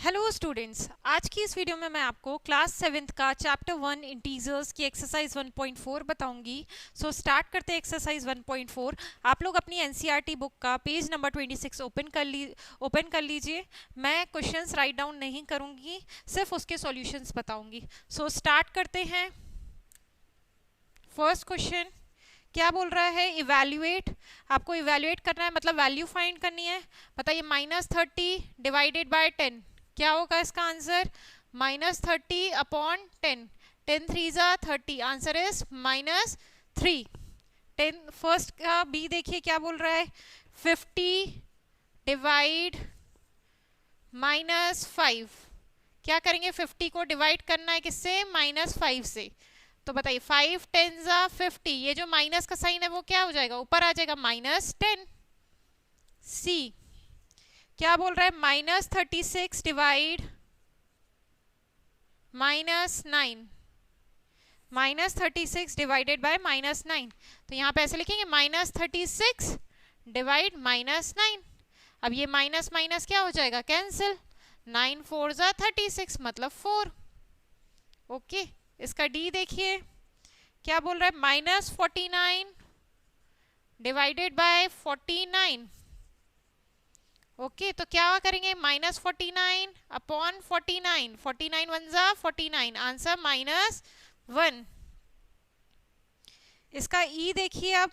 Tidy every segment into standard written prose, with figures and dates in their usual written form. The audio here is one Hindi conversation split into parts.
हेलो स्टूडेंट्स, आज की इस वीडियो में मैं आपको क्लास 7th का चैप्टर 1 इंटीजर्स की एक्सरसाइज 1.4 बताऊंगी। सो स्टार्ट करते हैं एक्सरसाइज 1.4। आप लोग अपनी एनसीईआरटी बुक का पेज नंबर 26 ओपन कर लीजिए। मैं क्वेश्चंस राइट डाउन नहीं करूंगी, सिर्फ उसके सॉल्यूशंस बताऊंगी। सो स्टार्ट करते हैं। फर्स्ट क्वेश्चन क्या बोल रहा है? इवैल्यूएट। आपको इवैल्यूएट करना है, मतलब वैल्यू फाइंड करनी है। बताइए -30 डिवाइडेड बाय 10 क्या होगा इसका आंसर? -30 अपॉन 10। 10 3 ज़ा 30, आंसर इज -3। 10 फर्स्ट का बी देखिए क्या बोल रहा है? 50 डिवाइड -5। क्या करेंगे? 50 को डिवाइड करना है किससे? -5 से। तो बताइए 5 10 ज़ा 50, ये जो माइनस का साइन है वो क्या हो जाएगा? ऊपर आ जाएगा -10। सी क्या बोल रहा है? -36 डिवाइड -9। -36 डिवाइडेड बाय -9, तो यहाँ पे ऐसे लिखेंगे -36 डिवाइड -9। अब ये माइनस माइनस क्या हो जाएगा? कैंसिल। 9 4 ज़ा 36 मतलब 4। ओके, इसका डी देखिए क्या बोल रहा है? -49 डिवाइडेड बाय 49। ओके, तो क्या करेंगे? -49 अपॉन 49। 49 1 ज़ा 49, आंसर -1। इसका ई देखिए। अब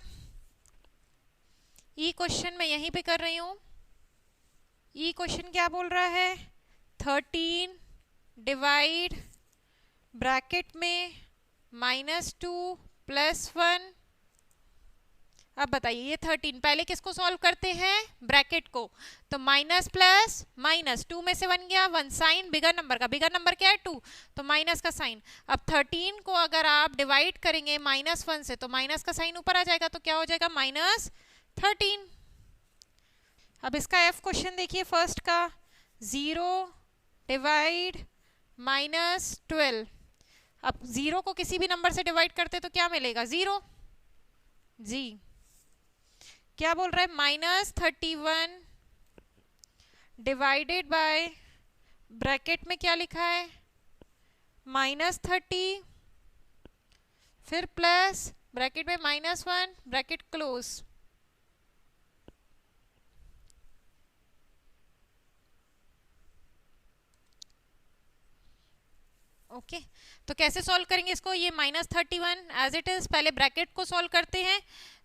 ई क्वेश्चन मैं यहीं पे कर रही हूं। ई क्वेश्चन क्या बोल रहा है? 13 डिवाइड ब्रैकेट में -2 +1। अब बताइए ये 13, पहले किसको सॉल्व करते हैं? ब्रैकेट को। तो माइनस प्लस माइनस, 2 में से 1 गया 1, साइन बिगर नंबर का, बिगर नंबर क्या है? 2, तो माइनस का साइन। अब 13 को अगर आप डिवाइड करेंगे -1 से तो माइनस का साइन ऊपर आ जाएगा, तो क्या हो जाएगा? -13। अब इसका एफ क्वेश्चन देखिए फर्स्ट का। 0 डिवाइड -12। अब 0 को किसी भी नंबर से डिवाइड करते तो क्या मिलेगा? 0। जी क्या बोल रहा है? -31 डिवाइडेड बाय ब्रैकेट में क्या लिखा है? -30 फिर प्लस ब्रैकेट में -1 ब्रैकेट क्लोज। ओके, तो कैसे सॉल्व करेंगे इसको? ये -31 एज इट इज, पहले ब्रैकेट को सॉल्व करते हैं।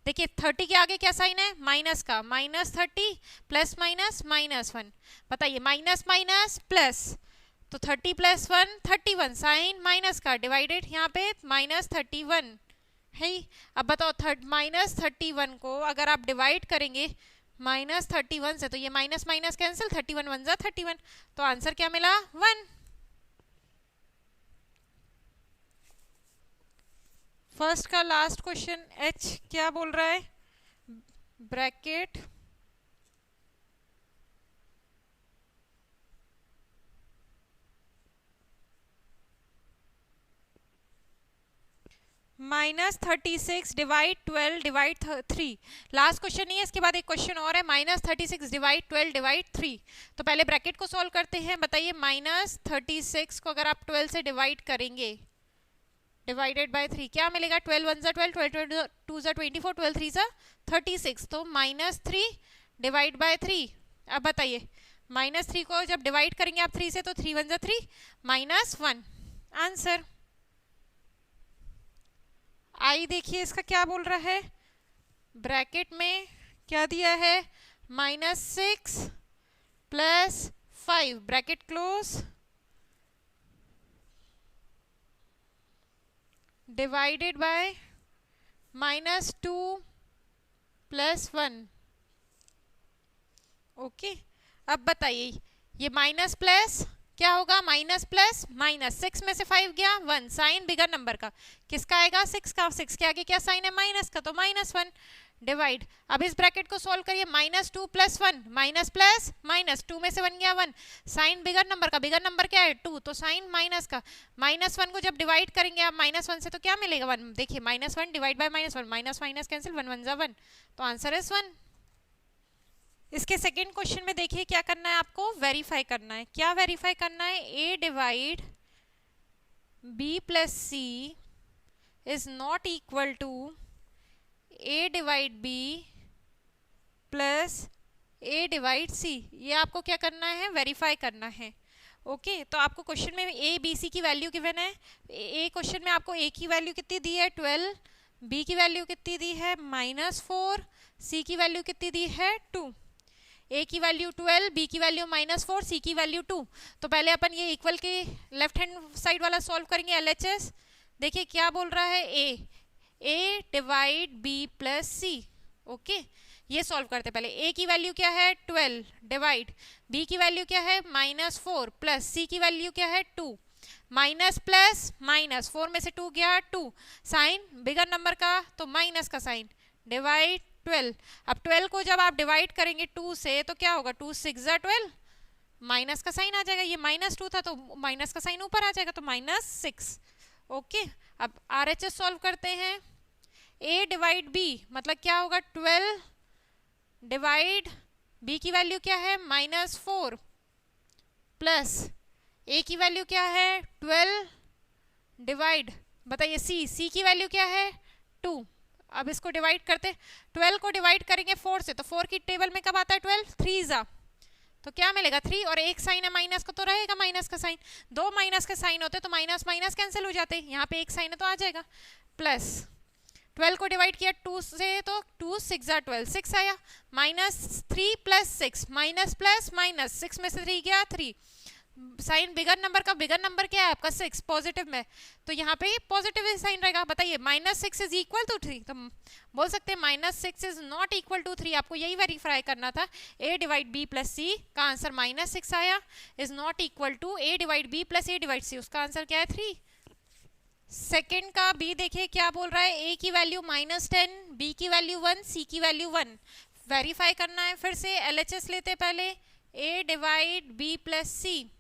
देखिए 30 के आगे क्या साइन है? माइनस का। -30 प्लस माइनस -1। बताइए माइनस माइनस प्लस, तो 30 + 1 31, साइन माइनस का, डिवाइडेड यहाँ पे -31 है। अब बताओ -31 को अगर आप डिवाइड करेंगे -31 से तो ये माइनस माइनस कैंसिल, 31 1 ज़ा 31, तो आंसर क्या मिला? 1। फर्स्ट का लास्ट क्वेश्चन एच क्या बोल रहा है? Bracket -36 divide 12 divide 3। Last question नहीं है, इसके बाद एक क्वेश्चन और है। -36 डिवाइड 12 डिवाइड 3। तो पहले ब्रैकेट को सॉल्व करते हैं। बताइए -36 को अगर आप 12 से डिवाइड करेंगे डिवाइडेड बाय 3 क्या मिलेगा? 12 1 ज़ा 12, 12 2 ज़ा 24, 12 3 ज़ा 36, तो -3 डिवाइड बाय 3। अब बताइए -3 को जब डिवाइड करेंगे आप 3 से तो 3 1 ज़ा 3, -1, आंसर। आई देखिए इसका क्या बोल रहा है? ब्रैकेट में क्या दिया है? -6 + 5 bracket close divided by -2 + 1। Okay, अब बताइए ये माइनस प्लस क्या होगा? माइनस प्लस माइनस, 6 में से 5 गया 1, साइन बिगर नंबर का, किसका आएगा? 6 का। 6 के आगे क्या साइन है? माइनस का, तो -1 डिवाइड। अब इस ब्रैकेट को सॉल्व करिए। -2 + 1, माइनस प्लस माइनस, 2 में से 1 गया 1, साइन बिगर नंबर का, बिगर नंबर क्या है? 2, तो साइन माइनस का। -1 को जब डिवाइड करेंगे आप -1 से तो क्या मिलेगा? 1। देखिए -1 divide by -1, minus minus cancel, 1 1 ज़ा 1, तो आंसर इज 1। इसके सेकेंड क्वेश्चन में देखिए क्या करना है, आपको वेरीफाई करना है। क्या वेरीफाई करना है? A divide B plus C is not equal to A divide B plus A divide C. ये आपको क्या करना है? वेरीफाई करना है। ओके तो आपको क्वेश्चन में ए बी सी की वैल्यू गिवन है। ए क्वेश्चन में आपको ए की वैल्यू कितनी दी है? 12। बी की वैल्यू कितनी दी है? -4। सी की वैल्यू कितनी दी है? 2। ए की वैल्यू 12, बी की वैल्यू -4, सी की वैल्यू 2। तो पहले अपन ये इक्वल के लेफ्ट हैंड साइड वाला सॉल्व करेंगे एलएचएस। देखिए क्या बोल रहा है, A divide B plus C. Okay ये सॉल्व करते पहले। ए की वैल्यू क्या है? 12 डिवाइड बी की वैल्यू क्या है? -4 प्लस सी की वैल्यू क्या है? 2। माइनस प्लस माइनस, 4 में से 2 गया 2, साइन बिगर नंबर का तो माइनस का साइन, डिवाइड 12। अब 12 को जब आप डिवाइड करेंगे 2 से तो क्या होगा? 2 6 12, माइनस का साइन आ जाएगा। ये -2 था तो माइनस का साइन ऊपर आ जाएगा तो -6। ओके अब आरएचएस सॉल्व करते हैं। ए डिवाइड बी मतलब क्या होगा? 12 डिवाइड बी की वैल्यू क्या है? -4 प्लस ए की वैल्यू क्या है? 12 डिवाइड, बताइए सी की वैल्यू क्या है? 2। अब इसको डिवाइड करते, 12 को डिवाइड करेंगे 4 से तो 4 की टेबल में कब आता है? 12 3 जा तो क्या मिलेगा? 3। और एक साइन है माइनस का तो रहेगा माइनस का साइन। दो माइनस के साइन होते तो माइनस माइनस कैंसिल हो जाते, यहाँ पे एक साइन है तो आ जाएगा। प्लस 12 को डिवाइड किया 2 से तो 2 6 जा 12, 6 आया। -3 प्लस 6, माइनस प्लस माइनस, 6 में से 3 गया 3। साइन बिगर नंबर का, बिगर नंबर क्या है आपका? 6 पॉजिटिव में, तो यहाँ पे पॉजिटिव साइन रहेगा। बताइए -6 इज इक्वल टू 3, तो बोल सकते हैं -6 इज नॉट इक्वल टू 3। आपको यही वेरीफाई करना था। A divide B plus C का आंसर -6 आया, is not equal to A divide B plus A divide C, उसका आंसर क्या है? 3। सेकेंड का बी देखिए क्या बोल रहा है, ए की वैल्यू -10, बी की वैल्यू 1, सी की वैल्यू 1। वेरीफाई करना है, फिर से एलएचएस लेते पहले। ए डिवाइड बी प्लस सी,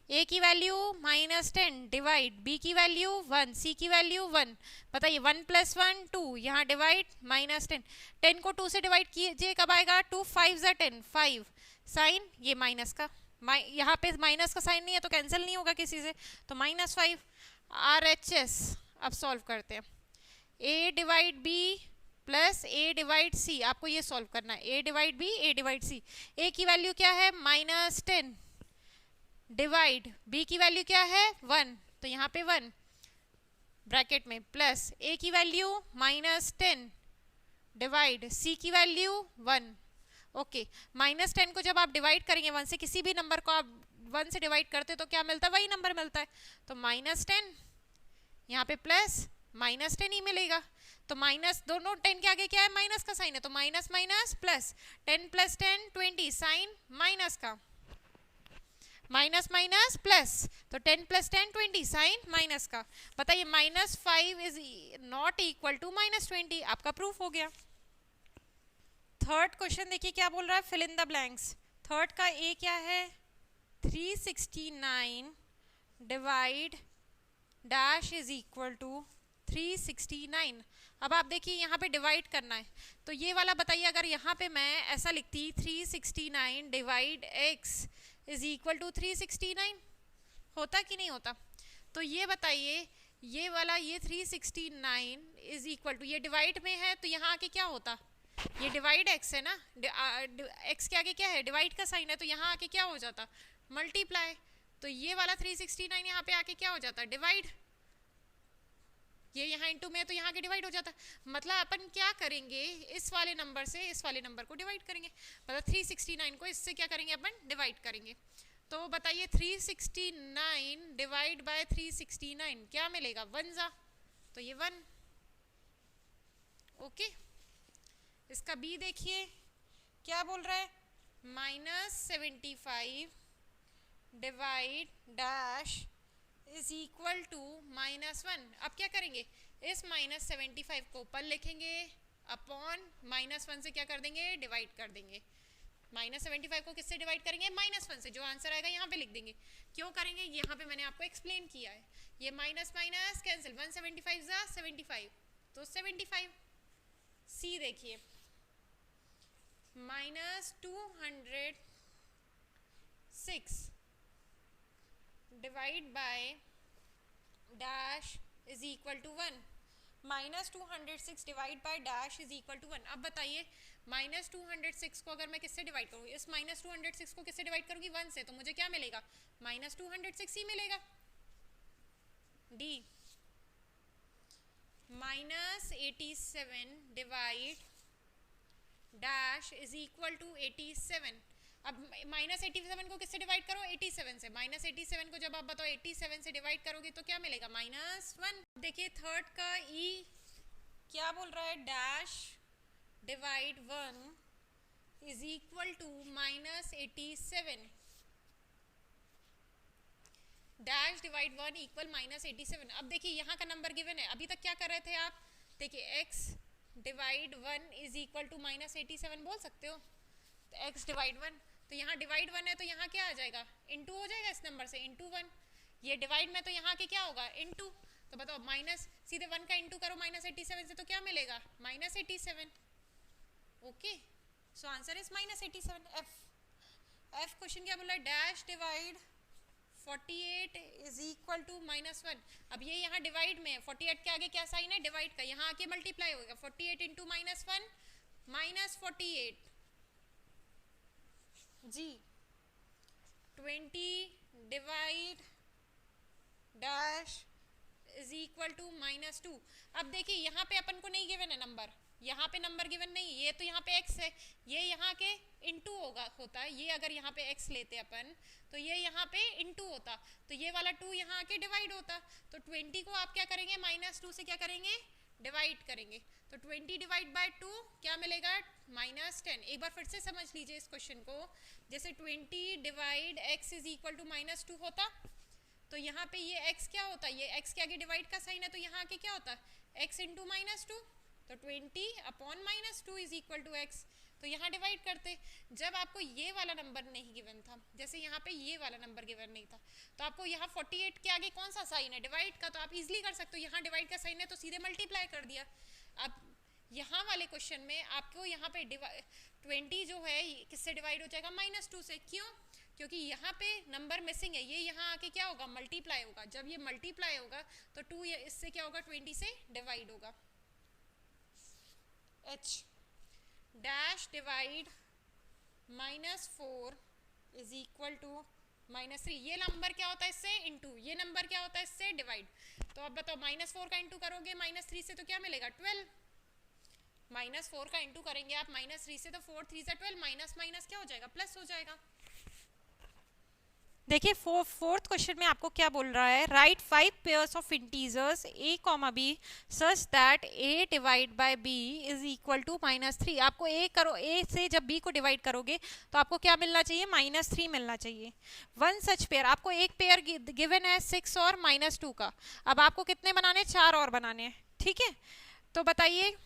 ए की वैल्यू -10 डिवाइड बी की वैल्यू 1, सी की वैल्यू 1। बताइए 1 + 1 2, यहाँ डिवाइड -10, 10 को 2 से डिवाइड कीजिए कब आएगा? 2 5 = 10, 5 साइन ये माइनस का, यहाँ पे माइनस का साइन नहीं है तो कैंसिल नहीं होगा किसी से, तो -5। आरएचएस अब सॉल्व करते हैं। ए divide B plus A divide सी, आपको ये सॉल्व करना है। A divide B, A divide सी। ए की वैल्यू क्या है? -10 डिवाइड बी की वैल्यू क्या है? 1, तो यहाँ पे 1 ब्रैकेट में, प्लस ए की वैल्यू -10 डिवाइड सी की वैल्यू 1। ओके -10 को जब आप डिवाइड करेंगे 1 से, किसी भी नंबर को आप 1 से डिवाइड करते तो क्या मिलता है? वही नंबर मिलता है। तो -10 यहाँ पे प्लस -10 ही मिलेगा, तो माइनस, दोनों 10 के आगे क्या है? माइनस का साइन है, तो minus minus plus, 10 + 10 20, sign minus का, माइनस माइनस प्लस, तो 10 + 10 20, साइन माइनस का। बताइए -5 इज नॉट इक्वल टू -20, आपका प्रूफ हो गया। थर्ड क्वेश्चन देखिए क्या बोल रहा है, fill in the blanks. Third का ए क्या है? 369 divide dash is equal to 369। अब आप देखिए यहाँ पे डिवाइड करना है, तो ये वाला बताइए, अगर यहाँ पे मैं ऐसा लिखती 369 divide x is equal to 369, होता कि नहीं होता? तो ये बताइए, ये वाला, ये 369 इज इक्वल टू, ये डिवाइड में है तो यहाँ आके क्या होता? ये डिवाइड x है ना, x के आगे क्या है? डिवाइड का साइन है, तो यहाँ आके क्या हो जाता? मल्टीप्लाई। तो ये वाला 369 यहाँ पे आके क्या हो जाता? डिवाइड। ये यहाँ इंटू में है तो यहाँ के डिवाइड हो जाता। मतलब अपन क्या करेंगे, इस वाले नंबर से इस वाले नंबर को डिवाइड करेंगे, मतलब 369 को इससे क्या करेंगे? अपन डिवाइड करेंगे। तो बताइए 369 डिवाइड बाय 369 क्या मिलेगा? 1 जा, तो ये 1। ओके इसका बी देखिए क्या बोल रहा है, -75 divide dash is equal to -1। अब क्या करेंगे, इस -75 को ऊपर लिखेंगे, अपॉन -1 से क्या कर देंगे? डिवाइड कर देंगे। -75 को किससे डिवाइड करेंगे? -1 से। जो आंसर आएगा यहाँ पे लिख देंगे। क्यों करेंगे? यहाँ पे मैंने आपको एक्सप्लेन किया है। ये माइनस माइनस कैंसिल, 175 जा 75, तो 75। सी देखिए -206 divide by dash is equal to 1। -206 divide by dash is equal to 1। अब बताइए -206 को अगर मैं किससे डिवाइड करूँ, इस -206 को किससे डिवाइड करूँगी, 1 से, तो मुझे क्या मिलेगा, -206 ही मिलेगा। D -87 divide dash is equal to 87। अब -87 को किससे डिवाइड करो, 87 से। -87 को जब आप बताओ 87 से डिवाइड करोगे तो क्या मिलेगा, -1। देखिए थर्ड का ई क्या बोल रहा है, dash divide 1 is equal to -87। Dash divide 1 equal -87। अब देखिए यहाँ का नंबर गिवन है, अभी तक क्या कर रहे थे आप, देखिए x divide 1 is equal to -87 बोल सकते हो, तो x डिवाइड 1, तो यहाँ डिवाइड 1 है तो यहाँ क्या आ जाएगा, इनटू हो जाएगा इस नंबर से, इनटू 1। ये डिवाइड में तो यहाँ के क्या होगा, इनटू, तो बताओ माइनस, सीधे 1 का इनटू करो -87 से तो क्या मिलेगा, -87। Okay, so answer is -87। F question क्या बोला है, डैश डिवाइड 48 इज इक्वल टू -1। अब ये यहाँ डिवाइड में है, 48 के आगे क्या साइन है, डिवाइड का, यहाँ आके मल्टीप्लाई होगा, 48 into -1 -48। G 20 divide dash is equal to -2। अब देखिए यहाँ पे अपन को नहीं गिवन है नंबर, यहाँ पे नंबर गिवन नहीं, ये तो यहाँ पे x है, ये यहाँ के इनटू होता है, ये अगर यहाँ पे x लेते अपन तो ये यहाँ पे इनटू होता, तो ये वाला 2 यहाँ आके डिवाइड होता, तो 20 को आप क्या करेंगे, -2 से क्या करेंगे, डिवाइड करेंगे, तो 20 डिवाइड बाय 2 क्या मिलेगा, -10। एक बार फिर से समझ लीजिए इस क्वेश्चन को, जैसे 20 divide x is equal to -2 होता, तो यहाँ पे ये x क्या होता है, ये x के आगे डिवाइड का साइन है, तो यहाँ आके क्या होता है, x इंटू -2, तो 20 upon -2 is equal to x। तो यहाँ डिवाइड करते, जब आपको ये वाला नंबर नहीं गिवन था, जैसे यहाँ पे ये वाला नंबर गिवन नहीं था, तो आपको यहाँ 48 के आगे कौन सा साइन है, डिवाइड का, तो आप इजीली कर सकते हो, यहाँ डिवाइड का साइन है तो सीधे मल्टीप्लाई कर दिया। अब यहाँ वाले क्वेश्चन में आपको यहाँ पे 20 जो है किससे डिवाइड हो जाएगा, -2 से। क्यों, क्योंकि यहाँ पे नंबर मिसिंग है, ये यहाँ आके क्या होगा, मल्टीप्लाई होगा, जब ये मल्टीप्लाई होगा तो 2 इससे क्या होगा, 20 से डिवाइड होगा। h dash divide -4 is equal to -3। ये नंबर क्या होता है इससे इनटू, ये नंबर क्या होता है इससे डिवाइड, तो अब बताओ -4 का इंटू करोगे -3 से तो क्या मिलेगा, 12। -4 का इंटू करेंगे आप -3 से तो 4 3 से 12, माइनस माइनस क्या हो जाएगा, प्लस हो जाएगा। देखिए फोर्थ क्वेश्चन में आपको क्या बोल रहा है, right 5 pairs of integers a, b such that a divide by b is equal to -3। आपको a से जब b को डिवाइड करोगे तो आपको क्या मिलना चाहिए, -3 मिलना चाहिए। वन सच पेयर, आपको एक पेयर गिवन है 6 और -2 का, अब आपको कितने बनाने, 4 और बनाने हैं, ठीक है। तो बताइए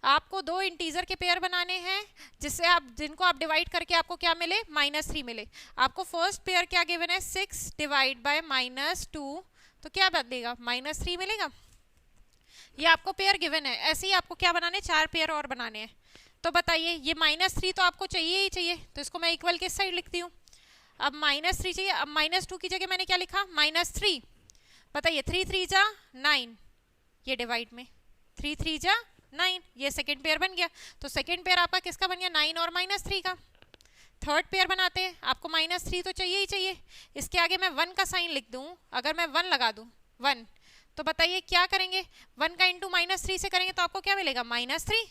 आपको 2 इंटीजर के पेयर बनाने हैं जिनको आप डिवाइड करके आपको क्या मिले, -3 मिले। आपको फर्स्ट पेयर क्या गिवन है, 6 डिवाइड बाय -2, तो क्या बदलेगा, -3 मिलेगा। ये आपको पेयर गिवन है, ऐसे ही आपको क्या बनाने, 4 पेयर और बनाने हैं। तो बताइए ये -3 तो आपको चाहिए ही चाहिए, तो इसको मैं इक्वल किस साइड लिखती हूँ, अब -3 चाहिए, अब -2 की जगह मैंने क्या लिखा, -3। बताइए 3 3 जा 9, ये डिवाइड में 3 3 जा 9, ये सेकेंड पेयर बन गया। तो सेकेंड पेयर आपका किसका बन गया, 9 और -3 का। थर्ड पेयर बनाते हैं, आपको -3 तो चाहिए ही चाहिए, इसके आगे मैं 1 का साइन लिख दूं, अगर मैं 1 लगा दूं 1, तो बताइए क्या करेंगे, 1 का इंटू -3 से करेंगे तो आपको क्या मिलेगा, -3।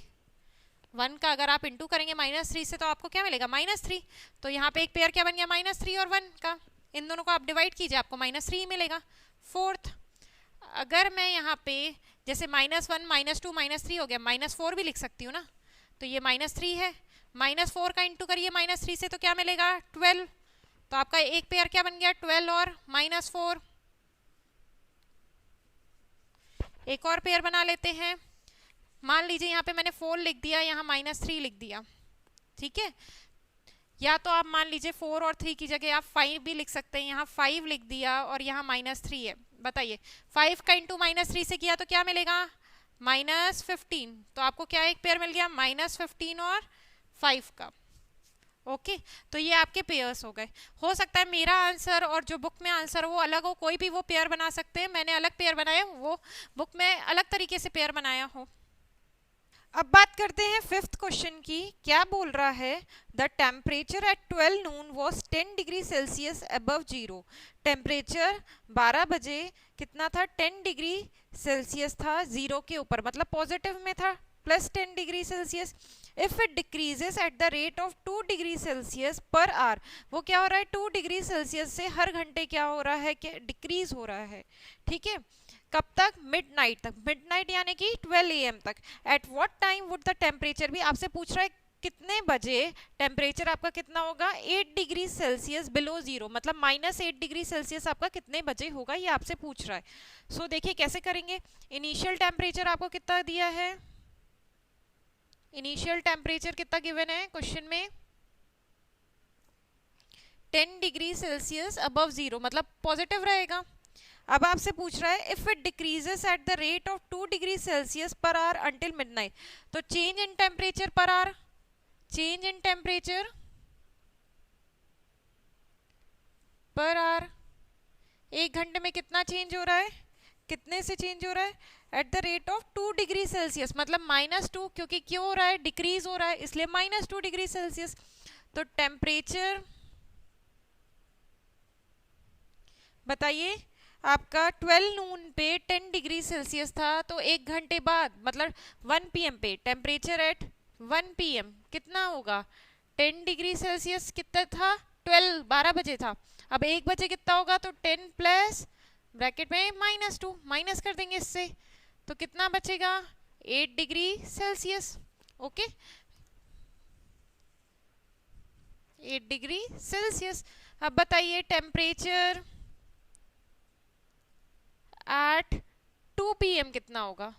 1 का अगर आप इंटू करेंगे -3 से तो आपको क्या मिलेगा, -3। तो यहाँ पे एक पेयर क्या बन गया, -3 और 1 का, इन दोनों को आप डिवाइड कीजिए, आपको -3 मिलेगा। फोर्थ, अगर मैं यहाँ पे जैसे -1 -2 -3 हो गया, -4 भी लिख सकती हूँ ना, तो ये -3 है, -4 का इंटू करिए -3 से तो क्या मिलेगा, 12। तो आपका एक पेयर क्या बन गया, 12 और -4। एक और पेयर बना लेते हैं, मान लीजिए यहाँ पे मैंने 4 लिख दिया, यहाँ -3 लिख दिया, ठीक है। या तो आप मान लीजिए 4 और 3 की जगह आप 5 भी लिख सकते हैं, यहाँ 5 लिख दिया और यहाँ -3 है। बताइए 5 का इंटू -3 से किया तो क्या मिलेगा, -15। तो आपको क्या एक पेयर मिल गया, -15 और 5 का। ओके तो ये आपके पेयर्स हो गए। हो सकता है मेरा आंसर और जो बुक में आंसर वो अलग हो, कोई भी वो पेयर बना सकते हैं। मैंने अलग पेयर बनाया, वो बुक में अलग तरीके से पेयर बनाया हो। अब बात करते हैं फिफ्थ क्वेश्चन की। क्या बोल रहा है? The temperature eight 12 Noon was 10 degree Celsius above zero. Temperature 12 बजे कितना था? 10 डिग्री सेल्सियस था, जीरो के ऊपर, मतलब पॉजिटिव में था, plus 10 degree Celsius. If it decreases at the rate of 2 degree Celsius per our, वो क्या हो रहा है? 2 डिग्री सेल्सियस से हर घंटे क्या हो रहा है? कि डिक्रीज हो रहा है। ठीक है, कब तक? मिडनाइट तक। मिडनाइट यानी कि 12 AM तक। At what time would the temperature भी आपसे पूछ रहा है कितने बजे टेम्परेचर आपका कितना होगा? 8 डिग्री सेल्सियस बिलो जीरो, मतलब -8 डिग्री सेल्सियस आपका कितने बजे होगा, ये आपसे पूछ रहा है। सो देखिए कैसे करेंगे। इनिशियल टेम्परेचर आपको कितना दिया है? इनिशियल टेम्परेचर कितना गिवन है क्वेश्चन में? 10 डिग्री सेल्सियस अबव जीरो, मतलब पॉजिटिव रहेगा। अब आपसे पूछ रहा है if it decreases at the rate of 2 degree Celsius per hour until midnight, तो change in temperature per hour, change in temperature per hour, एक घंटे में कितना चेंज हो रहा है? कितने से चेंज हो रहा है? Eight the rate of 2 degree Celsius, मतलब -2, क्योंकि क्यों हो रहा है? डिक्रीज हो रहा है, इसलिए -2 डिग्री सेल्सियस। तो टेम्परेचर बताइए आपका 12 नून पे 10 डिग्री सेल्सियस था, तो एक घंटे बाद मतलब 1 PM पे टेम्परेचर एट 1 PM कितना होगा? 10 डिग्री सेल्सियस कितना था? 12 बजे था। अब 1 बजे कितना होगा? तो 10 प्लस ब्रैकेट में -2, माइनस कर देंगे इससे, तो कितना बचेगा? 8 degree Celsius. Okay, 8 degree Celsius. अब बताइए टेम्परेचर एट 2 PM कितना होगा?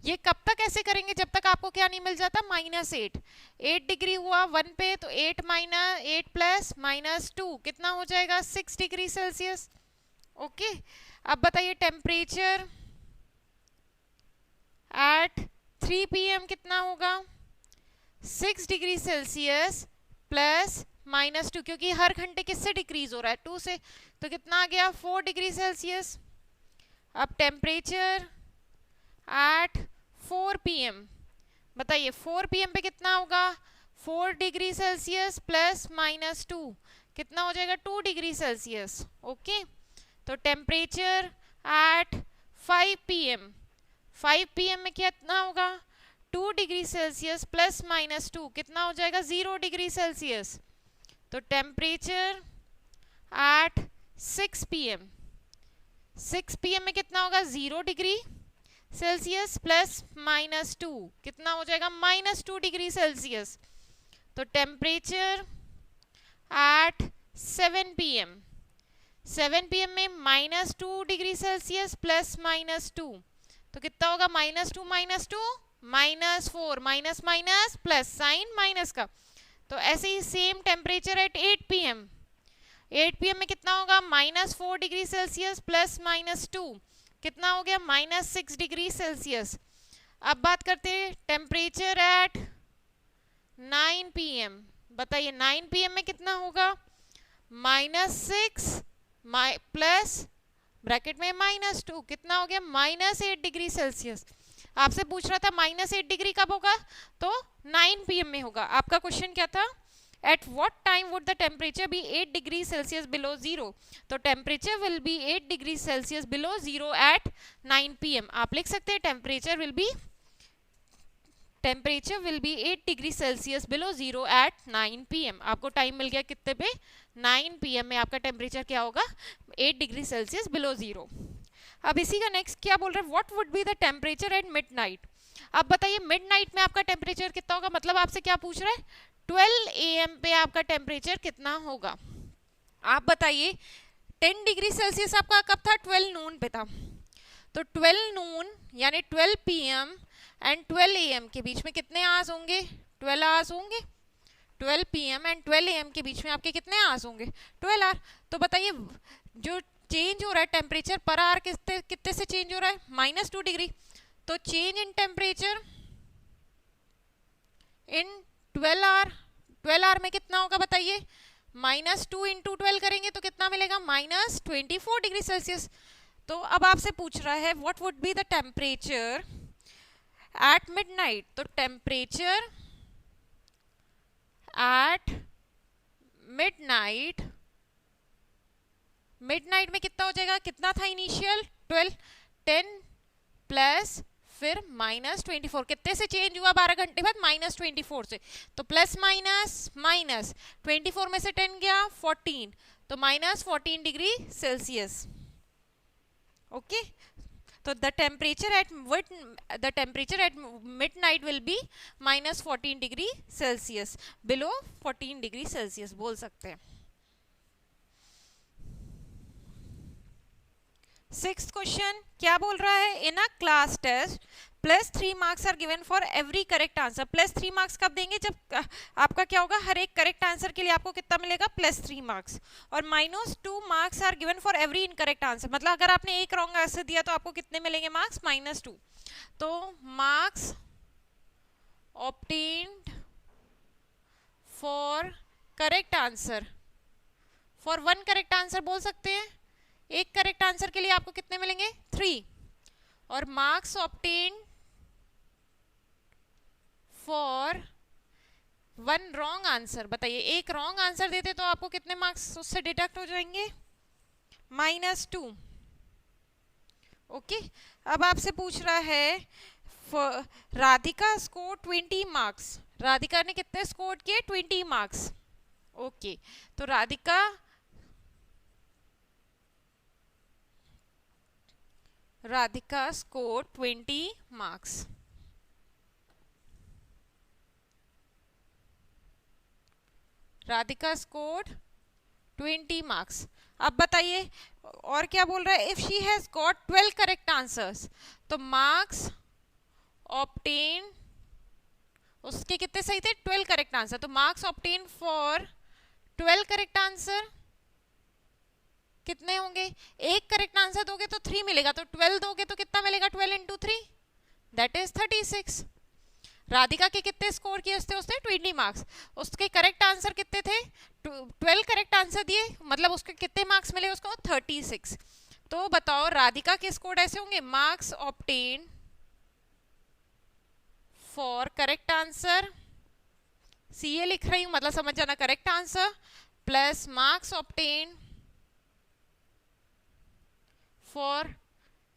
ये कब तक ऐसे करेंगे? जब तक आपको क्या नहीं मिल जाता? -8। 8 डिग्री हुआ 1 पे, तो 8 प्लस -2 कितना हो जाएगा? 6 डिग्री सेल्सियस। ओके, अब बताइए टेम्परेचर एट 3 PM कितना होगा? 6 डिग्री सेल्सियस प्लस -2, क्योंकि हर घंटे किससे डिक्रीज हो रहा है? 2 से, तो कितना आ गया? 4 डिग्री सेल्सियस। अब टेम्परेचर एट 4 PM बताइए 4 PM पे कितना होगा? 4 डिग्री सेल्सियस प्लस -2 कितना हो जाएगा? 2 डिग्री सेल्सियस। ओके, तो टेम्परेचर एट 5 PM, 5 PM में कितना होगा? 2 डिग्री सेल्सियस प्लस -2 कितना हो जाएगा? 0 डिग्री सेल्सियस। तो टेम्परेचर एट 6 PM, 6 PM में कितना होगा? 0 डिग्री सेल्सियस प्लस -2 कितना हो जाएगा? -2 डिग्री सेल्सियस। तो टेम्परेचर एट 7 PM, 7 PM में -2 डिग्री सेल्सियस प्लस -2, तो कितना होगा? -2 -4, minus minus plus, sign minus का। तो ऐसे ही same temperature at 8 PM, 8 PM में कितना होगा? -4 डिग्री सेल्सियस प्लस -2 कितना हो गया? -6 डिग्री सेल्सियस। अब बात करते हैं टेम्परेचर एट 9 PM। बताइए 9 PM में कितना होगा? -6 प्लस ब्रैकेट में -2 कितना हो गया? -8 डिग्री सेल्सियस। आपसे पूछ रहा था -8 डिग्री कब होगा? तो 9 PM में होगा। आपका क्वेश्चन क्या था? At what time would the temperature be 8 degrees Celsius below zero? तो temperature will be 8 degrees Celsius below zero at 9 PM। आप लिख सकते हैं temperature will be 8 degree Celsius below zero at 9 PM। आपको टाइम मिल गया कितने पे? 9 PM में आपका टेम्परेचर क्या होगा? 8 डिग्री सेल्सियस बिलो जीरो। अब इसी का नेक्स्ट क्या बोल रहे हैं? What would be the temperature at midnight? अब बताइए मिडनाइट में आपका टेम्परेचर कितना होगा? मतलब आपसे क्या पूछ रहा है? 12 AM पे आपका टेम्परेचर कितना होगा? आप बताइए 10 डिग्री सेल्सियस आपका कब था? 12 नून पे था। तो 12 नून यानी 12 PM एंड 12 AM के बीच में कितने आवर्स होंगे? 12 आवर्स होंगे। 12 PM एंड 12 AM के बीच में आपके कितने आवर्स होंगे? 12 आवर। तो बताइए जो चेंज हो रहा है टेम्परेचर पर आवर कितने कितने से चेंज हो रहा है? -2 डिग्री। तो चेंज इन टेम्परेचर इन 12 आर में कितना होगा बताइए, -2 इंटू 12 करेंगे तो कितना मिलेगा, -24 डिग्री सेल्सियस। तो अब आपसे पूछ रहा है what would be the temperature at midnight. तो टेम्परेचर एट मिडनाइट में कितना हो जाएगा, कितना था इनिशियल 12, 10 प्लस फिर -24, कितने से चेंज हुआ 12 घंटे बाद, -24 से। तो प्लस माइनस माइनस 24 में से 10 गया 14, तो -14 डिग्री सेल्सियस। ओके, तो the temperature at midnight will be -14 degree Celsius, below 14 degree Celsius बोल सकते हैं। 6th क्वेश्चन क्या बोल रहा है, in a class test +3 marks are given for every correct answer. +3 marks कब देंगे, जब आपका क्या होगा, हर एक करेक्ट आंसर के लिए आपको कितना मिलेगा, +3 मार्क्स। और -2 marks are given for every incorrect answer, मतलब अगर आपने एक रॉन्ग आंसर दिया तो आपको कितने मिलेंगे मार्क्स, -2। तो marks obtained for correct answer, for 1 correct answer बोल सकते हैं, एक करेक्ट आंसर के लिए आपको कितने मिलेंगे, 3। और marks obtained for 1 wrong answer, बताइए एक रॉन्ग आंसर देते तो आपको कितने मार्क्स उससे डिडक्ट हो जाएंगे, -2। ओके, अब आपसे पूछ रहा है राधिका स्कोर 20 मार्क्स। राधिका ने कितने स्कोर किए, 20 मार्क्स। ओके, तो Radhika score 20 marks. Radhika scored 20 marks. अब बताइए और क्या बोल रहा है, if she has got 12 correct answers, तो मार्क्स ऑब्टेन, उसके कितने सही थे, 12 करेक्ट आंसर, तो marks obtain for 12 correct answer कितने होंगे, एक करेक्ट आंसर दोगे तो 3 मिलेगा, तो 12 दोगे तो कितना मिलेगा, 12 इंटू 3 दैट इज 36। राधिका के कितने स्कोर किए उसने 20 मार्क्स, उसके करेक्ट आंसर कितने थे, 12 करेक्ट आंसर दिए, मतलब उसके कितने मार्क्स मिले उसको, 36। तो बताओ राधिका के स्कोर ऐसे होंगे, marks obtain for correct answer, CA लिख रही हूं मतलब समझ जाना, correct answer plus marks obtain for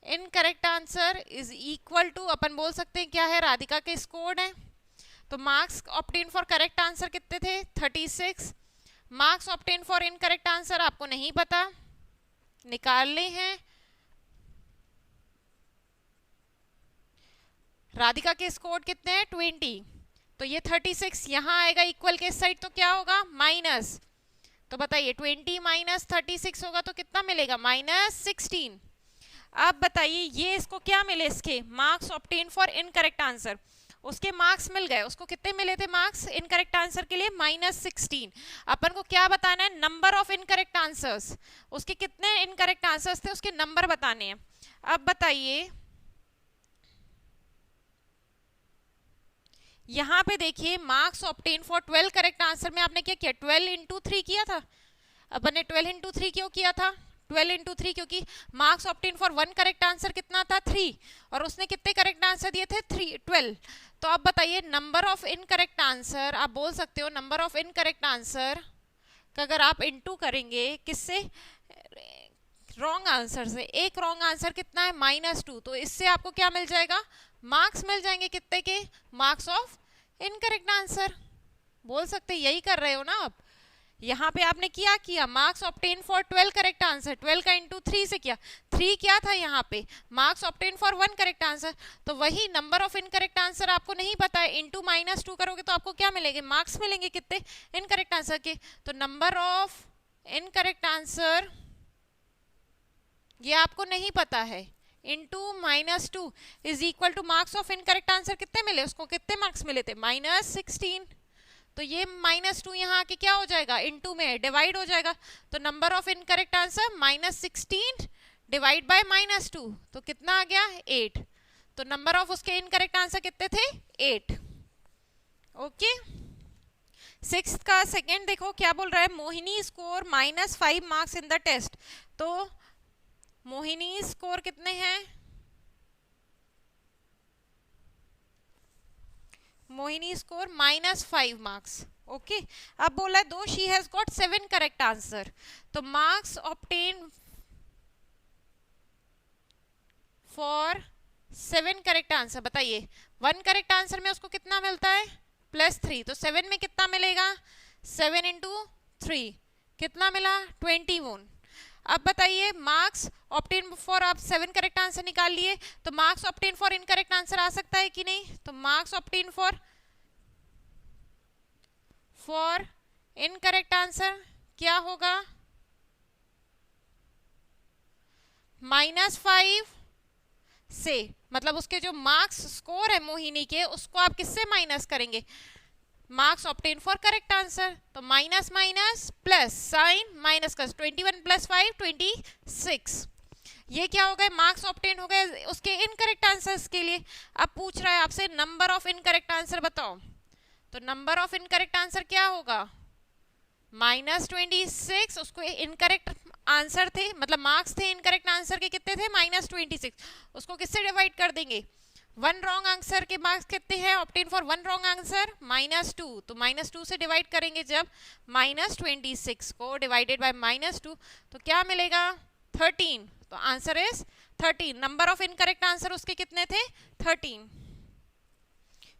incorrect answer is equal to, अपन बोल सकते हैं क्या है, राधिका के स्कोर है। तो marks obtain for correct answer कितने थे, 36। Marks obtain for incorrect answer आपको नहीं पता, निकालने हैं। राधिका के स्कोर कितने हैं, 20, तो ये 36 यहां आएगा इक्वल के साइड, तो क्या होगा, माइनस। तो बताइए 20 माइनस 36 होगा तो कितना मिलेगा, -16। अब बताइए ये इसको क्या मिले, इसके marks obtain for incorrect answer, उसके मार्क्स मिल गए, उसको कितने मिले थे मार्क्स इनकरेक्ट आंसर के लिए, -16। अपन को क्या बताना है, नंबर ऑफ इनकरेक्ट आंसर्स, उसके कितने इनकरेक्ट आंसर्स थे उसके नंबर बताने हैं। अब बताइए यहां पे देखिए marks obtain for 12 correct answer में आपने क्या किया, 12 इंटू 3 किया था। अपन ने 12 इंटू 3 क्यों किया था, 12 इंटू 3 क्योंकि marks obtain for 1 correct answer कितना था, 3, और उसने कितने करेक्ट आंसर दिए थे, 12। तो अब बताइए नंबर ऑफ इनकरेक्ट आंसर, आप बोल सकते हो नंबर ऑफ इनकरेक्ट आंसर का अगर आप इंटू करेंगे किससे, रॉन्ग आंसर से, एक रॉन्ग आंसर कितना है, -2, तो इससे आपको क्या मिल जाएगा, मार्क्स मिल जाएंगे कितने के, मार्क्स ऑफ इनकरेक्ट आंसर। बोल सकते यही कर रहे हो ना आप, यहाँ पे आपने किया marks obtain for 12 correct answer, 12 का इंटू 3 से किया, 3 क्या था यहाँ पे, marks obtain for 1 correct answer, तो वही नंबर ऑफ इनकरेक्ट आंसर आपको नहीं पता है, इंटू -2 करोगे तो आपको क्या मिलेंगे, मार्क्स मिलेंगे कितने इनकरेक्ट आंसर के। तो नंबर ऑफ इनकरेक्ट आंसर ये आपको नहीं पता है, into -2 is equal two marks of incorrect answer कितने मिले, उसको कितने मार्क्स मिले थे, -16। तो ये -2 यहाँ आके क्या हो जाएगा, इनटू में डिवाइड हो जाएगा, तो number of incorrect answer -16 divide by -2, तो कितना आ गया, 8। तो नंबर ऑफ उसके इनकरेक्ट आंसर कितने थे, 8। ओके, सिक्स का सेकेंड देखो क्या बोल रहा है, Mohini score -5 marks in the test. तो मोहिनी स्कोर कितने हैं, मोहिनी स्कोर -5 मार्क्स। ओके, अब बोला है दो she has got 7 correct answer, तो marks obtain for 7 correct answer. बताइए 1 करेक्ट आंसर में उसको कितना मिलता है, +3, तो 7 में कितना मिलेगा, 7 इंटू 3 कितना मिला, 21। अब बताइए मार्क्स ऑब्टेन फॉर, आप 7 करेक्ट आंसर निकाल लिए, तो marks obtain for incorrect answer आ सकता है कि नहीं, तो marks obtain for incorrect answer क्या होगा, -5 से, मतलब उसके जो मार्क्स स्कोर है मोहिनी के, उसको आप किससे माइनस करेंगे, marks obtain for correct answer, तो minus minus plus, sign minus का, 21 + 5 26। ये क्या हो गए, मार्क्स ऑब्टेन हो गए उसके इनकरेक्ट आंसर्स के लिए। अब पूछ रहा है आपसे नंबर ऑफ इनकरेक्ट आंसर बताओ, तो नंबर ऑफ इनकरेक्ट आंसर क्या होगा, -26, उसको इनकरेक्ट आंसर थे, मतलब मार्क्स थे इनकरेक्ट आंसर के कितने थे, -26, उसको किससे डिवाइड कर देंगे, 1 रॉन्ग आंसर के मार्क्स कितने हैं, ऑब्टेन फॉर 1 रॉन्ग आंसर -2, तो -2 से डिवाइड करेंगे जब -26 को डिवाइडेड बाय -2, तो क्या मिलेगा, 13, तो answer is 13। Number of incorrect answer उसके कितने थे, 13।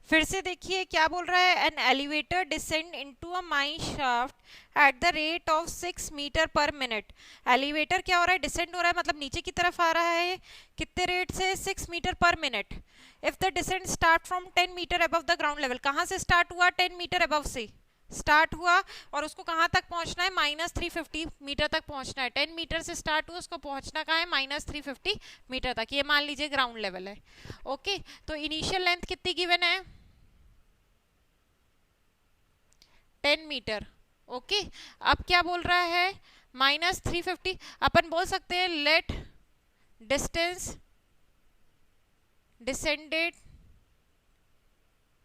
फिर से देखिए क्या बोल रहा है, an elevator descend into a mine shaft at the rate of 6 metre per minute. Elevator क्या हो रहा है, डिसेंड हो रहा है, मतलब नीचे की तरफ आ रहा है, कितने रेट से, 6 metre per minute. If the descend start from 10 metre above the ground level, कहाँ से स्टार्ट हुआ, 10 मीटर अबव से स्टार्ट हुआ, और उसको कहाँ तक पहुंचना है, -350 मीटर तक पहुंचना है। 10 मीटर से स्टार्ट हुआ, उसको पहुंचना कहाँ है, -350 मीटर तक, ये मान लीजिए ग्राउंड लेवल है। ओके, तो इनिशियल लेंथ कितनी गिवन है, 10 मीटर। ओके, अब क्या बोल रहा है, -350, अपन बोल सकते हैं let distance descended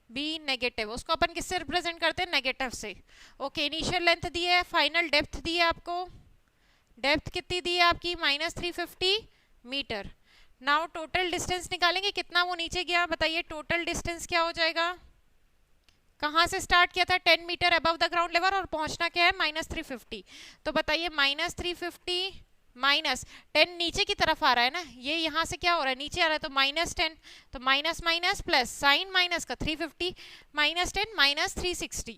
be negative, उसको अपन किससे रिप्रेजेंट करते हैं, नेगेटिव से। ओके, इनिशियल लेंथ दी है, फाइनल डेप्थ दी है आपको, डेप्थ कितनी दी है आपकी, -350 मीटर। नाउ टोटल डिस्टेंस निकालेंगे, कितना वो नीचे गया, बताइए टोटल डिस्टेंस क्या हो जाएगा, कहाँ से स्टार्ट किया था, 10 metre above the ground level, और पहुंचना क्या है, -350, तो बताइए -350 माइनस 10 नीचे की तरफ आ रहा है ना, ये यहाँ से क्या हो रहा है, नीचे आ रहा है, तो -10, तो minus minus plus, sign minus का 350, -10 -360।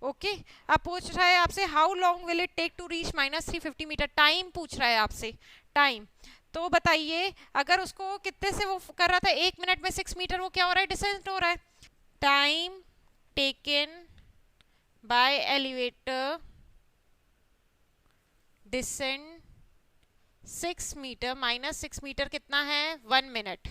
ओके, अब पूछ रहा है आपसे how long will it take to reach -350 metre, time पूछ रहा है आपसे, टाइम। तो बताइए अगर उसको कितने से वो कर रहा था, 1 मिनट में 6 मीटर वो क्या हो रहा है, डिसेंट हो रहा है। Time taken by elevator descend 6 metre -6 metre कितना है, 1 minute.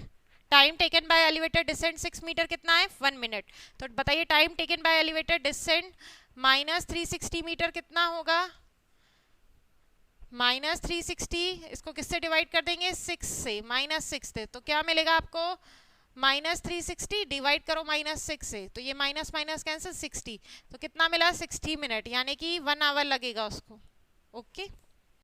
Time taken by elevator descend 6 metre कितना है, 1 मिनट। तो बताइए time taken by elevator descend -360 metre कितना होगा, -360, इसको किससे डिवाइड कर देंगे, 6 से, -6 से, तो क्या मिलेगा आपको, -360 डिवाइड करो -6 से, तो ये माइनस माइनस कैंसिल, 60, तो कितना मिला, 60 मिनट, यानी कि 1 आवर लगेगा उसको। ओके।